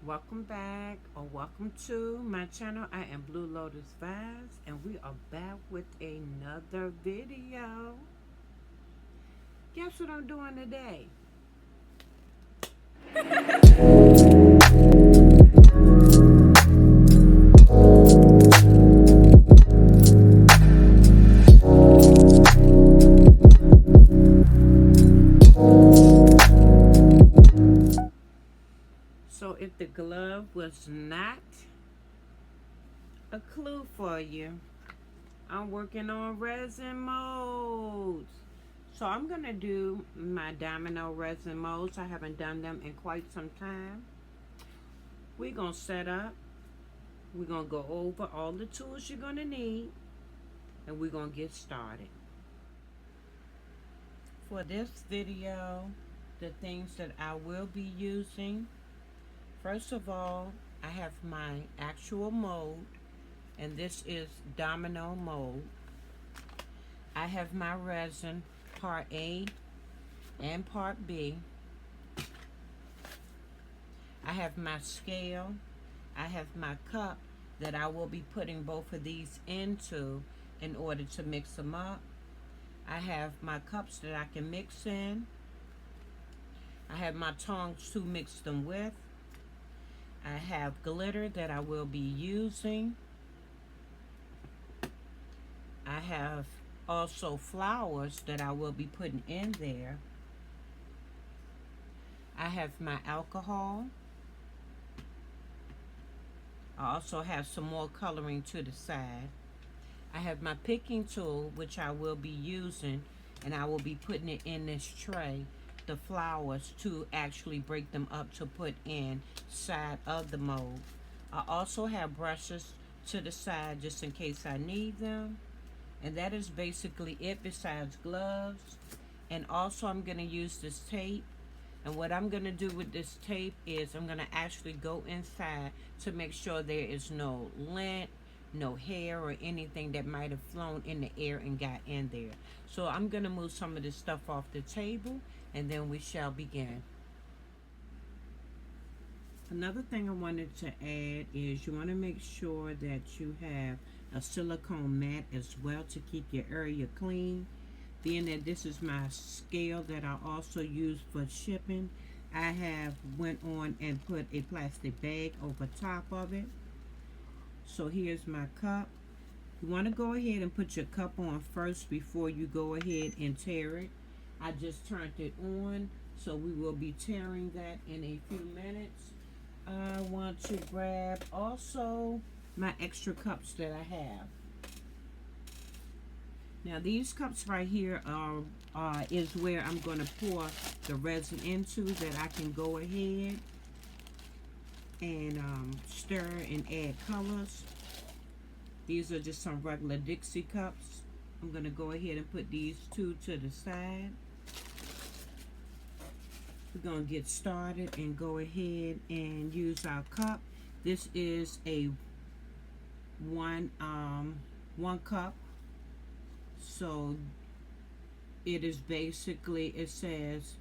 Welcome back or welcome to my channel. I am Blue Lotus Vibes and we are back with another video. Guess what I'm doing today? So if the glove was not a clue for you, I'm working on resin molds. So I'm going to do my domino resin molds. I haven't done them in quite some time. We're going to set up. We're going to go over all the tools you're going to need. And we're going to get started. For this video, the things that I will be using. First of all, I have my actual mold. And this is domino mold. I have my resin, part A and part B. I have my scale. I have my cup that I will be putting both of these into in order to mix them up. I have my cups that I can mix in. I have my tongs to mix them with. I have glitter that I will be using. I have also flowers that I will be putting in there. I have my alcohol. I also have some more coloring to the side. I have my picking tool, which I will be using, and I will be putting it in this tray, the flowers, to actually break them up to put inside of the mold. I also have brushes to the side just in case I need them. And that is basically it besides gloves. And also I'm going to use this tape. And what I'm going to do with this tape is I'm going to actually go inside to make sure there is no lint, no hair, or anything that might have flown in the air and got in there. So I'm going to move some of this stuff off the table and then we shall begin. Another thing I wanted to add is you want to make sure that you have a silicone mat as well to keep your area clean. Being that this is my scale that I also use for shipping, I have went on and put a plastic bag over top of it. So here's my cup. You want to go ahead and put your cup on first before you go ahead and tear it. I just turned it on, so we will be tearing that in a few minutes. I want to grab also my extra cups that I have. Now these cups right here is where I'm going to pour the resin into, that I can go ahead and stir and add colors. These are just some regular Dixie cups. I'm going to go ahead and put these two to the side. We're going to get started and go ahead and use our cup. This is a one cup. So it is basically, it says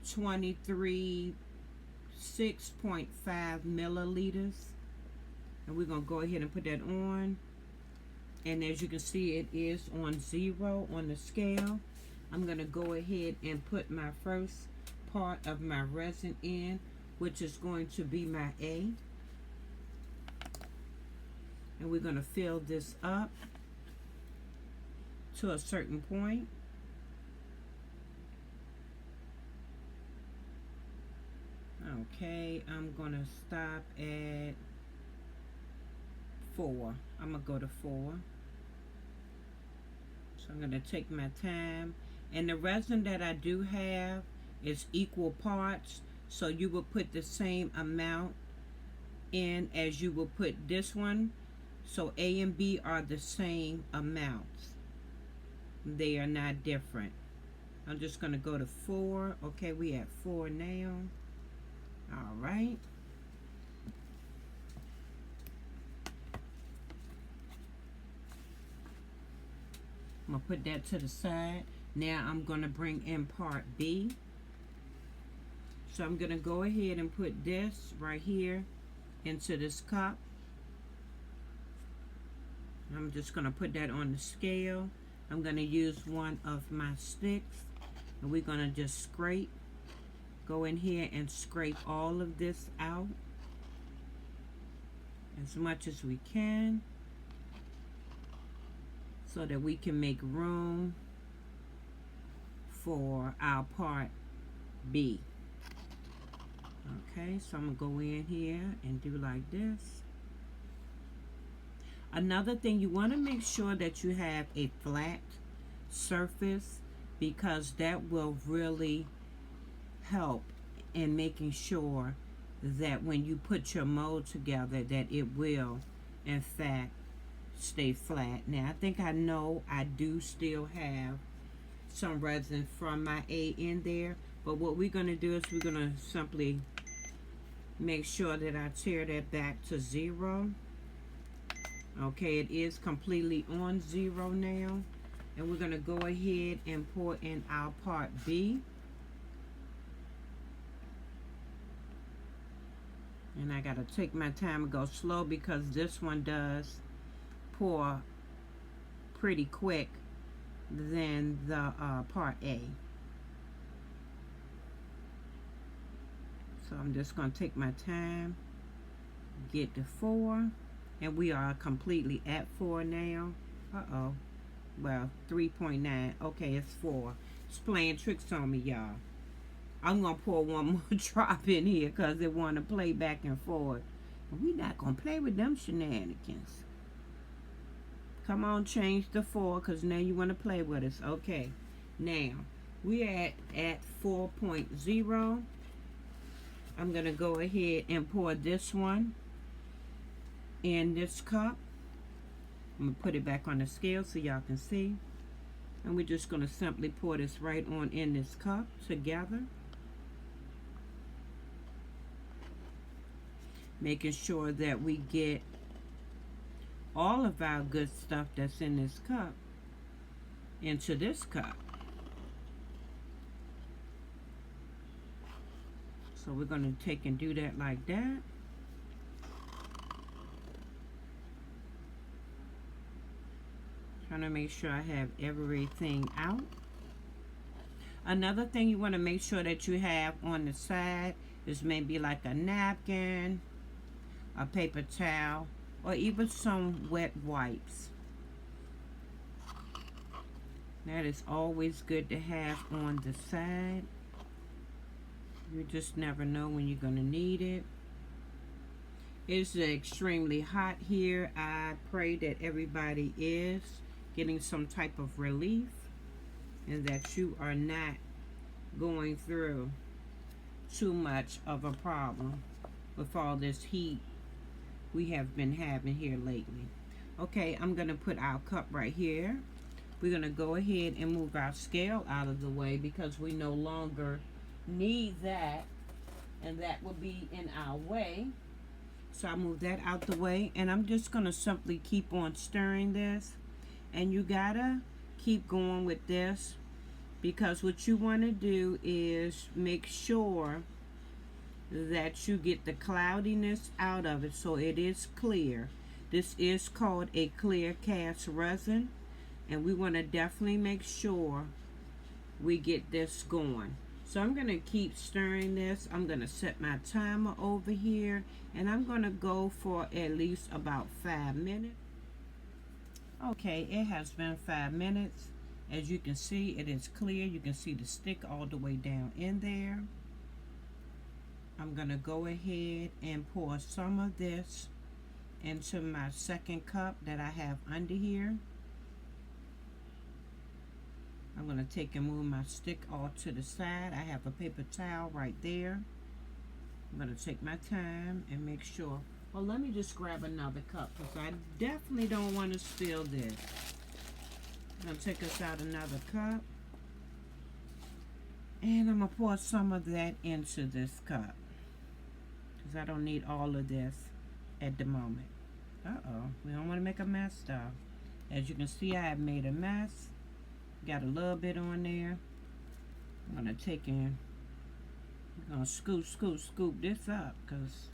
6.5 milliliters. And we're going to go ahead and put that on. And as you can see, it is on 0 on the scale. I'm going to go ahead and put my first part of my resin in, which is going to be my A. And we're going to fill this up to a certain point. Okay, I'm going to stop at 4. I'm going to go to 4. So I'm going to take my time. And the resin that I do have is equal parts. So you will put the same amount in as you will put this one. So A and B are the same amounts. They are not different. I'm just going to go to 4. Okay, we at 4 now. All right. I'm going to put that to the side. Now I'm going to bring in part B. So I'm going to go ahead and put this right here into this cup. I'm just going to put that on the scale. I'm going to use one of my sticks, and we're going to just scrape. Go in here and scrape all of this out as much as we can so that we can make room for our part B. Okay, so I'm going to go in here and do like this. Another thing, you want to make sure that you have a flat surface, because that will really help in making sure that when you put your mold together that it will in fact stay flat. Now I think I know I do still have some resin from my A in there, but what we're going to do is we're going to simply make sure that I tear that back to 0. Okay, it is completely on 0 now, and we're going to go ahead and pour in our part B. And I got to take my time and go slow because this one does pour pretty quick than the part A. So I'm just going to take my time, get to 4, and we are completely at 4 now. Uh-oh. Well, 3.9. Okay, it's 4. It's playing tricks on me, y'all. I'm going to pour one more drop in here because it want to play back and forth. But we're not going to play with them shenanigans. Come on, change the 4 because now you want to play with us. Okay, now we're at 4.0. I'm going to go ahead and pour this one in this cup. I'm going to put it back on the scale so y'all can see. And we're just going to simply pour this right on in this cup together. Making sure that we get all of our good stuff that's in this cup into this cup. So we're going to take and do that like that. Trying to make sure I have everything out. Another thing you want to make sure that you have on the side is maybe like a napkin, a paper towel, or even some wet wipes. That is always good to have on the side. You just never know when you're going to need it. It's extremely hot here. I pray that everybody is getting some type of relief and that you are not going through too much of a problem with all this heat we have been having here lately. Okay, I'm going to put our cup right here. We're going to go ahead and move our scale out of the way because we no longer need that, and that will be in our way. So I move that out the way, and I'm just going to simply keep on stirring this. And you gotta keep going with this because what you want to do is make sure that you get the cloudiness out of it so it is clear. This is called a clear cast resin, and we want to definitely make sure we get this going. So I'm going to keep stirring this. I'm going to set my timer over here, and I'm going to go for at least about 5 minutes. Okay, it has been 5 minutes. As you can see, it is clear. You can see the stick all the way down in there. I'm going to go ahead and pour some of this into my second cup that I have under here. I'm going to take and move my stick all to the side. I have a paper towel right there. I'm going to take my time and make sure. Well, let me just grab another cup because I definitely don't want to spill this. I'm going to take us out another cup. And I'm going to pour some of that into this cup because I don't need all of this at the moment. Uh-oh, we don't want to make a mess though. As you can see, I have made a mess. Got a little bit on there. I'm going to take and We're going to scoop this up because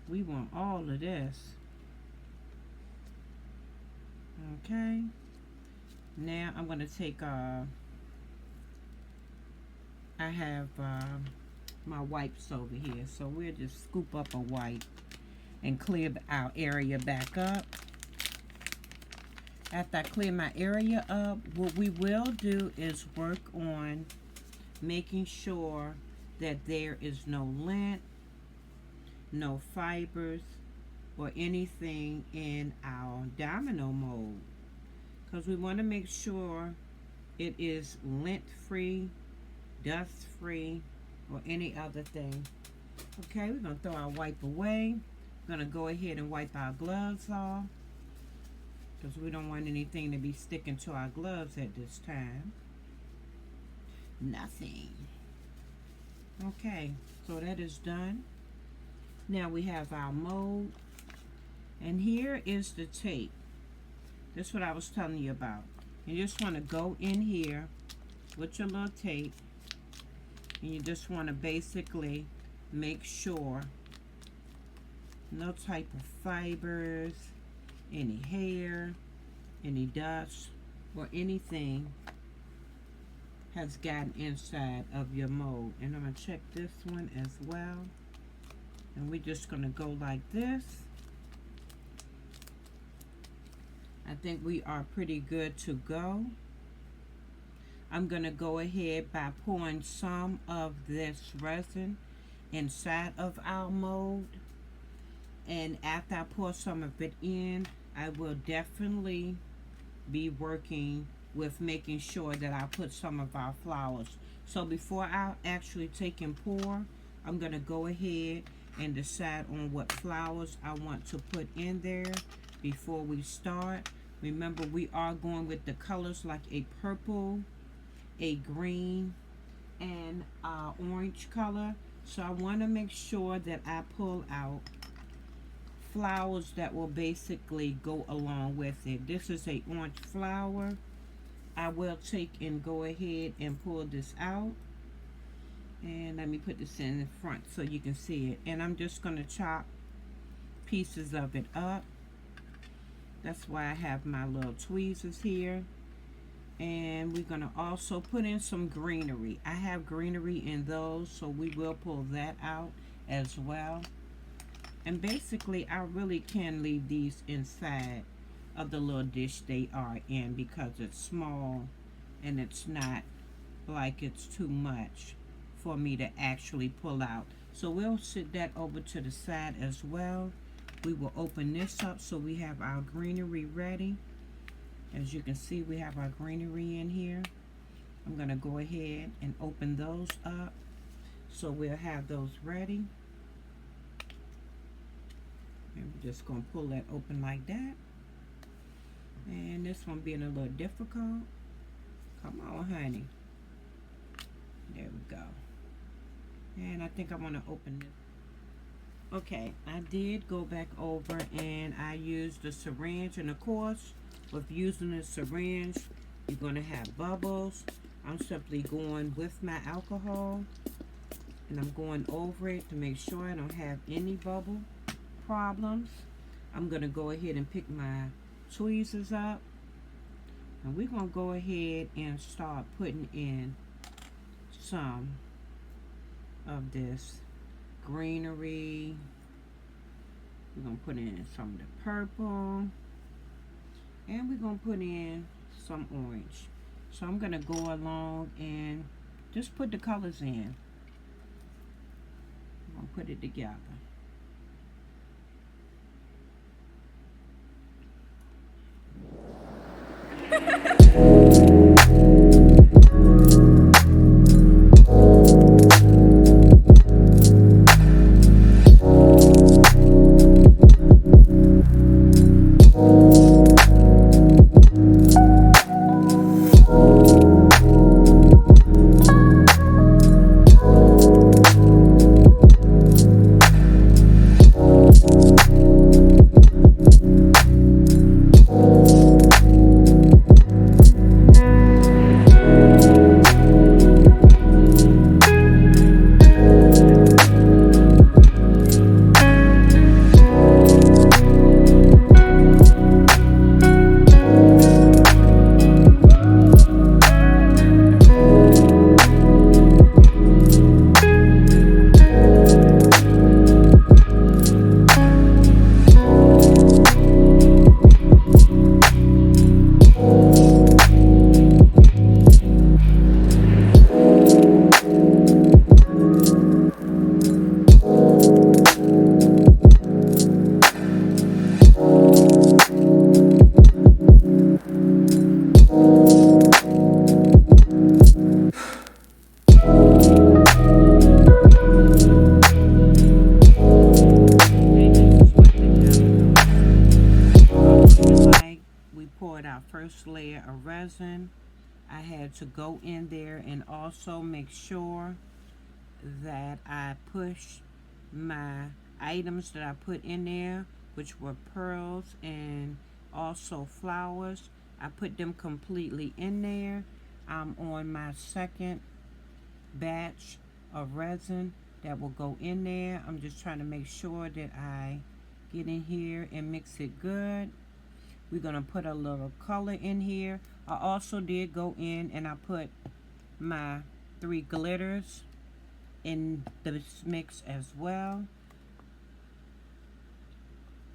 we want all of this. Okay. Now I'm going to take, I have my wipes over here. So we'll just scoop up a wipe and clear our area back up. After I clear my area up, what we will do is work on making sure that there is no lint, no fibers, or anything in our domino mold. Because we want to make sure it is lint free, dust free, or any other thing. Okay, we're going to throw our wipe away. We're going to go ahead and wipe our gloves off, because we don't want anything to be sticking to our gloves at this time. Nothing. Okay, so that is done. Now we have our mold. And here is the tape. This is what I was telling you about. You just want to go in here with your little tape. And you just want to basically make sure no type of fibers, any hair, any dust, or anything has gotten inside of your mold. And I'm going to check this one as well. And we're just going to go like this. I think we are pretty good to go. I'm going to go ahead by pouring some of this resin inside of our mold. And after I pour some of it in, I will definitely be working with making sure that I put some of our flowers. So before I actually take and pour, I'm going to go ahead and decide on what flowers I want to put in there before we start. Remember, we are going with the colors like a purple, a green, and orange color. So I want to make sure that I pull out flowers that will basically go along with it. This is a orange flower. I will take and go ahead and pull this out. And let me put this in the front so you can see it. And I'm just going to chop pieces of it up. That's why I have my little tweezers here. And we're going to also put in some greenery. I have greenery in those, so we will pull that out as well. And basically, I really can leave these inside of the little dish they are in because it's small and it's not like it's too much for me to actually pull out. So we'll sit that over to the side as well. We will open this up so we have our greenery ready. As you can see, we have our greenery in here. I'm going to go ahead and open those up so we'll have those ready. And we're just going to pull that open like that. And this one being a little difficult. Come on, honey. There we go. And I think I want to open this. Okay, I did go back over and I used the syringe. And of course, with using the syringe, you're going to have bubbles. I'm simply going with my alcohol. And I'm going over it to make sure I don't have any bubble problems. I'm going to go ahead and pick my tweezers up. And we're going to go ahead and start putting in some of this greenery. We're going to put in some of the purple. And we're going to put in some orange. So I'm going to go along and just put the colors in. I'm going to put it together. first layer of resin, I had to go in there and also make sure that I push my items that I put in there, which were pearls and also flowers. I put them completely in there. I'm on my second batch of resin that will go in there. I'm just trying to make sure that I get in here and mix it good. We're gonna put a little color in here. I also did go in and I put my 3 glitters in this mix as well.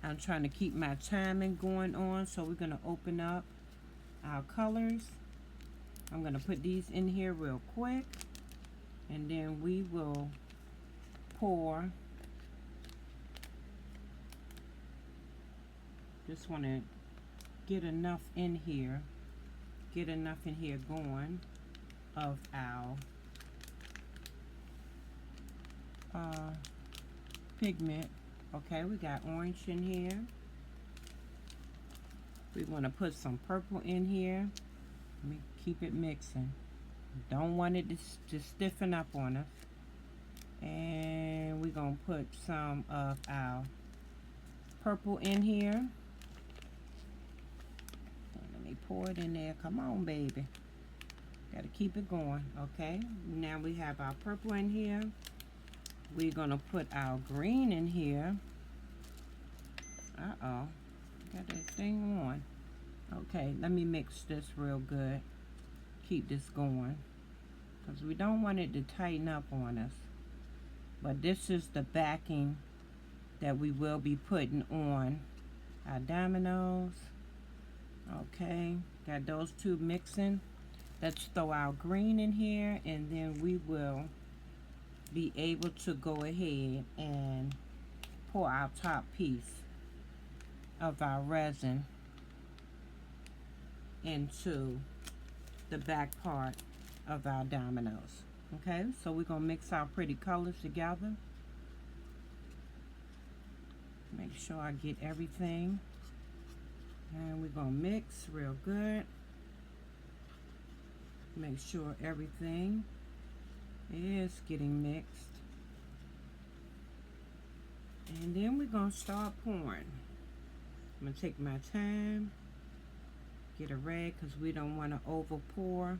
I'm trying to keep my timing going on, so we're gonna open up our colors. I'm gonna put these in here real quick, and then we will pour. Just want to get enough in here going of our pigment. Okay, we got orange in here. We want to put some purple in here. Let me keep it mixing. Don't want it to stiffen up on us. And we're going to put some of our purple in here. Let me pour it in there. Come on, baby. Got to keep it going. Okay, now we have our purple in here. We're going to put our green in here. Uh-oh. Got that thing on. Okay, let me mix this real good. Keep this going, because we don't want it to tighten up on us. But this is the backing that we will be putting on our dominoes. Okay, got those two mixing. Let's throw our green in here, and then we will be able to go ahead and pour our top piece of our resin into the back part of our dominoes. Okay, so we're gonna mix our pretty colors together. Make sure I get everything, and we're gonna mix real good. Make sure everything is getting mixed, and then we're gonna start pouring. I'm gonna take my time, get a rag, because we don't want to over pour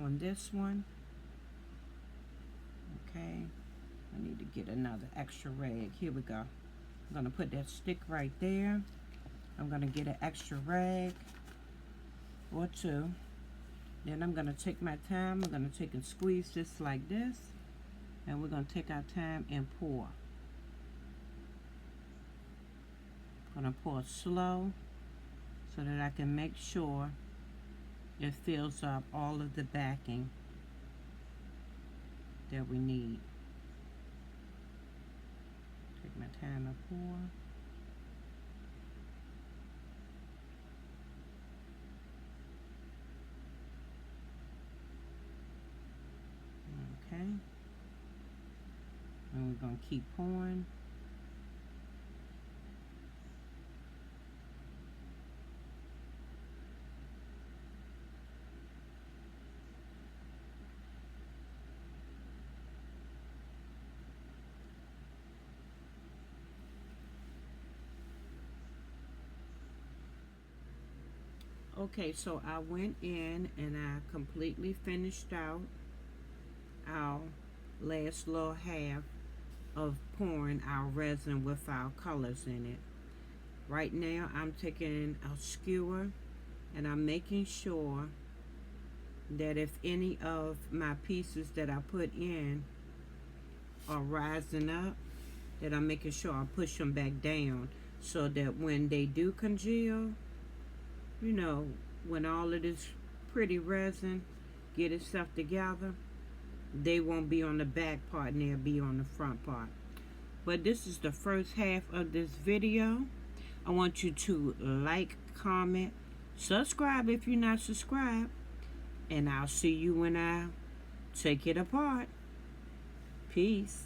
on this one. Okay, I need to get another extra rag. Here we go. I'm gonna put that stick right there. I'm gonna get an extra rag or two. Then I'm gonna take my time. I'm gonna take and squeeze just like this, and we're gonna take our time and pour. Gonna pour slow so that I can make sure it fills up all of the backing that we need. Take my time to pour. Okay. And we're gonna keep pouring. Okay, so I went in and I completely finished out our last little half of pouring our resin with our colors in it. Right now I'm taking a skewer and I'm making sure that if any of my pieces that I put in are rising up, that I'm making sure I push them back down, so that when they do congeal, you know, when all of this pretty resin get itself together, they won't be on the back part and they'll be on the front part. But this is the first half of this video. I want you to like, comment, subscribe if you're not subscribed, and I'll see you when I take it apart. Peace.